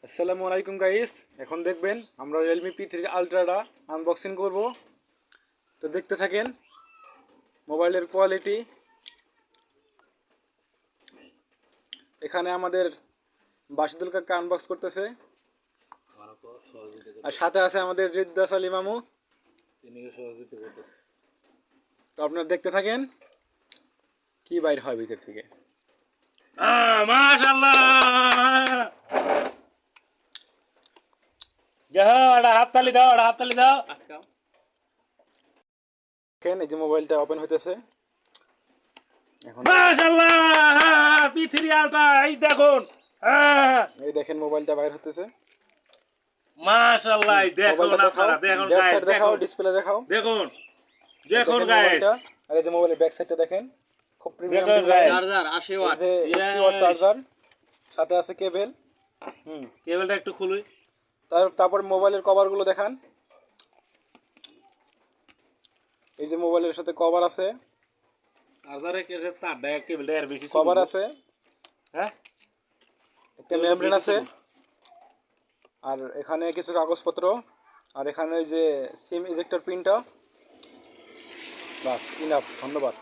আসসালামু আলাইকুম গাইস, এখন দেখবেন আমরা রিয়েলমি P3 আলট্রাটা আনবক্সিং করব। তো দেখতে থাকেন মোবাইলের কোয়ালিটি। এখানে আমাদের বাসিদুল কাকা আনবক্স করতেছে, আর সাথে আছে আমাদের জিদ্দাস আলী মামু। তো আপনারা দেখতে থাকেন কি বাইর হয় ভিতর থেকে। মাশাআল্লাহ, হাততালি দাও, হাততালি দাও। দেখেন এই যে মোবাইলটা ওপেন হইতেছে এখন। মাশাআল্লাহ, P3 আলট্রা, এই দেখুন। এই দেখেন মোবাইলটা বাইর হতেছে। মাশাআল্লাহ, এই দেখুন আপনারা, দেখুন ব্যাক গাইস, সাইড দেখাও, দেখুন, ডিসপ্লে দেখাও, দেখুন, দেখুন গাইস। আর এই যে মোবাইলের ব্যাক সাইডটা দেখেন, খুব প্রিমিয়াম দেখুন ডিজাইন। guys। চার্জার 80 ওয়াট, এই যে 80 ওয়াট চার্জার, সাথে আছে কেবল। কেবলটা একটু খুলুই। তারপর মোবাইলের কভারগুলো দেখান। এই যে মোবাইলের সাথে কভার আছে, চার্জারে কেসে তারটা কেবলটা এর বেশি কভার আছে, হ্যাঁ, একটা মেমব্রেন আছে, আর এখানে কিছু কাগজপত্র, আর এখানে ওই যে সিম ইজেক্টর পিনটা। বাস, ইনাফ, ধন্যবাদ।